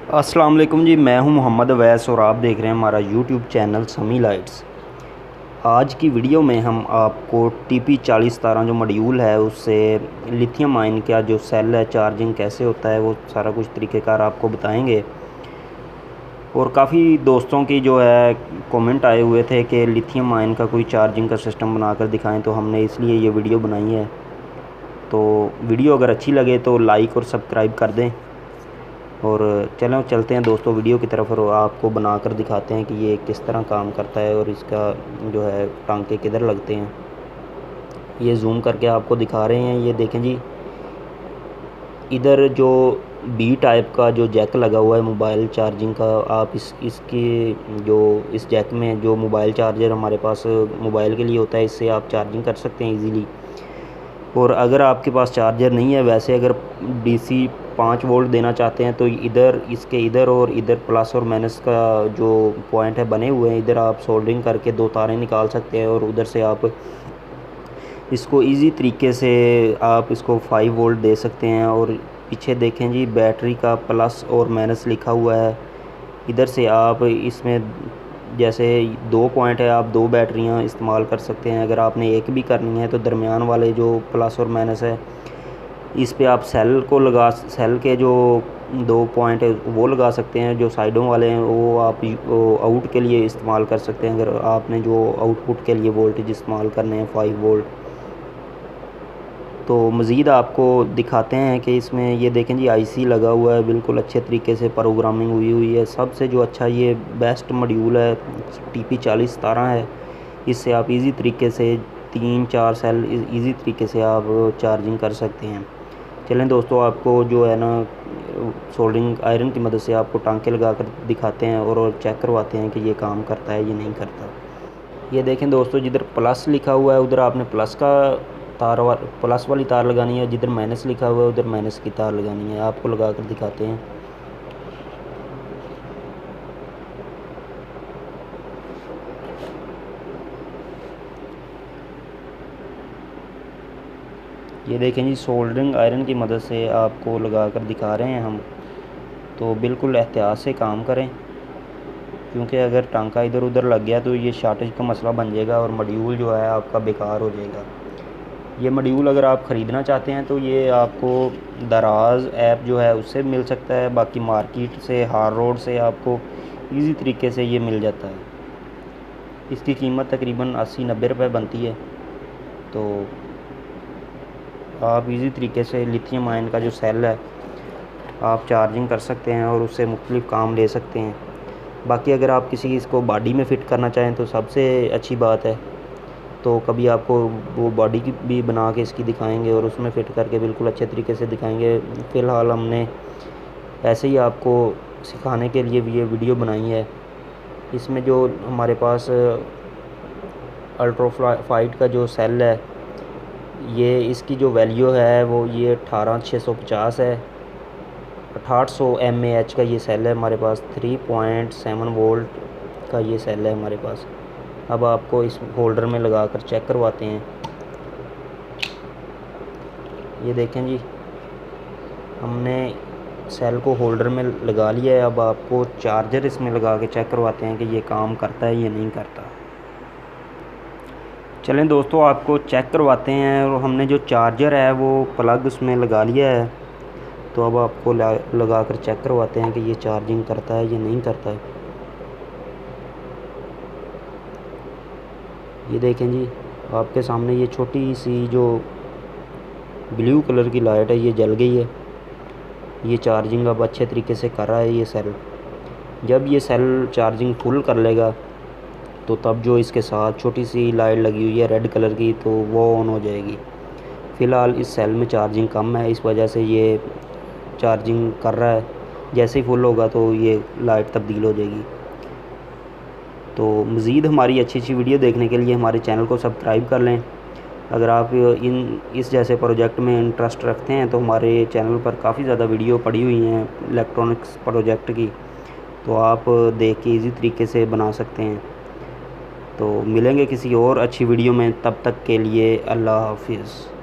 अस्सलाम वालेकुम जी। मैं हूं मोहम्मद अवैस और आप देख रहे हैं हमारा यूट्यूब चैनल समी लाइट्स। आज की वीडियो में हम आपको TP4017 जो मॉड्यूल है उससे लिथियम आयन का जो सेल है चार्जिंग कैसे होता है वो सारा कुछ तरीक़ेकार आपको बताएंगे। और काफ़ी दोस्तों की जो है कमेंट आए हुए थे कि लिथियम आयन का कोई चार्जिंग का सिस्टम बनाकर दिखाएं, तो हमने इसलिए ये वीडियो बनाई है। तो वीडियो अगर अच्छी लगे तो लाइक और सब्सक्राइब कर दें। और चलते हैं दोस्तों वीडियो की तरफ और आपको बनाकर दिखाते हैं कि ये किस तरह काम करता है और इसका जो है टांके किधर लगते हैं। ये जूम करके आपको दिखा रहे हैं। ये देखें जी, इधर जो बी टाइप का जो जैक लगा हुआ है मोबाइल चार्जिंग का, आप इसकी जो इस जैक में जो मोबाइल चार्जर हमारे पास मोबाइल के लिए होता है, इससे आप चार्जिंग कर सकते हैं इजीली। और अगर आपके पास चार्जर नहीं है, वैसे अगर DC 5 वोल्ट देना चाहते हैं तो इधर इसके इधर और इधर प्लस और माइनस का जो पॉइंट है बने हुए हैं, इधर आप सोल्डरिंग करके 2 तारें निकाल सकते हैं और उधर से आप इसको इजी तरीके से आप इसको 5 वोल्ट दे सकते हैं। और पीछे देखें जी, बैटरी का प्लस और माइनस लिखा हुआ है। इधर से आप इसमें जैसे 2 पॉइंट है, आप 2 बैटरियां इस्तेमाल कर सकते हैं। अगर आपने एक भी करनी है तो दरमियान वाले जो प्लस और माइनस है इस पे आप सेल के जो 2 पॉइंट है वो लगा सकते हैं। जो साइडों वाले हैं वो आप आउट के लिए इस्तेमाल कर सकते हैं, अगर आपने जो आउटपुट के लिए वोल्टेज इस्तेमाल करने हैं 5 वोल्ट। तो मज़ीद आपको दिखाते हैं कि इसमें ये देखें जी, IC लगा हुआ है, बिल्कुल अच्छे तरीके से प्रोग्रामिंग हुई है। सबसे जो अच्छा ये बेस्ट मॉड्यूल है TP4017 है। इससे आप इजी तरीके से 3-4 सेल इजी तरीके से आप चार्जिंग कर सकते हैं। चलें दोस्तों, आपको जो है ना सोल्डरिंग आयरन की मदद से आपको टांके लगा कर दिखाते हैं और चेक करवाते हैं कि ये काम करता है या नहीं करता। ये देखें दोस्तों, जिधर प्लस लिखा हुआ है उधर आपने प्लस वाली तार लगानी है, जिधर माइनस लिखा हुआ है उधर माइनस की तार लगानी है। आपको लगा कर दिखाते हैं। ये देखें जी, सोल्डरिंग आयरन की मदद से आपको लगा कर दिखा रहे हैं हम। तो बिल्कुल एहतियात से काम करें, क्योंकि अगर टांका इधर उधर लग गया तो ये शॉर्टेज का मसला बन जाएगा और मॉड्यूल जो है आपका बेकार हो जाएगा। ये मॉड्यूल अगर आप ख़रीदना चाहते हैं तो ये आपको दराज ऐप जो है उससे मिल सकता है। बाकी मार्केट से, हार रोड से आपको इजी तरीके से ये मिल जाता है। इसकी कीमत तकरीबन 80-90 रुपये बनती है। तो आप इजी तरीके से लिथियम आयन का जो सेल है आप चार्जिंग कर सकते हैं और उससे मुख्तलिफ़ काम ले सकते हैं। बाकी अगर आप किसी इसको बॉडी में फ़िट करना चाहें तो सबसे अच्छी बात है। तो कभी आपको वो बॉडी की भी बना के इसकी दिखाएंगे और उसमें फ़िट करके बिल्कुल अच्छे तरीके से दिखाएंगे। फ़िलहाल हमने ऐसे ही आपको सिखाने के लिए ये वीडियो बनाई है। इसमें जो हमारे पास अल्ट्राफाइट का जो सेल है, ये इसकी जो वैल्यू है वो ये 18650 है। 6800 mAh का ये सेल है हमारे पास। 3.7 वोल्ट का ये सेल है हमारे पास। अब आपको इस होल्डर में लगा कर चेक करवाते हैं। ये देखें जी, हमने सेल को होल्डर में लगा लिया है। अब आपको चार्जर इसमें लगा के चेक करवाते हैं कि ये काम करता है या नहीं करता। चलें दोस्तों, आपको चेक करवाते हैं। और हमने जो चार्जर है वो प्लग उसमें लगा लिया है। तो अब आपको लगा कर चेक करवाते हैं कि ये चार्जिंग करता है या नहीं करता है। ये देखें जी, आपके सामने ये छोटी सी जो ब्लू कलर की लाइट है ये जल गई है। ये चार्जिंग अब अच्छे तरीके से कर रहा है ये सेल। जब ये सेल चार्जिंग फुल कर लेगा तो तब जो इसके साथ छोटी सी लाइट लगी हुई है रेड कलर की, तो वो ऑन हो जाएगी। फ़िलहाल इस सेल में चार्जिंग कम है, इस वजह से ये चार्जिंग कर रहा है। जैसे ही फुल होगा तो ये लाइट तब्दील हो जाएगी। तो मज़ीद हमारी अच्छी वीडियो देखने के लिए हमारे चैनल को सब्सक्राइब कर लें। अगर आप इस जैसे प्रोजेक्ट में इंटरेस्ट रखते हैं तो हमारे चैनल पर काफ़ी ज़्यादा वीडियो पड़ी हुई हैं इलेक्ट्रॉनिक्स प्रोजेक्ट की, तो आप देख के इजी तरीके से बना सकते हैं। तो मिलेंगे किसी और अच्छी वीडियो में, तब तक के लिए अल्लाह हाफिज़।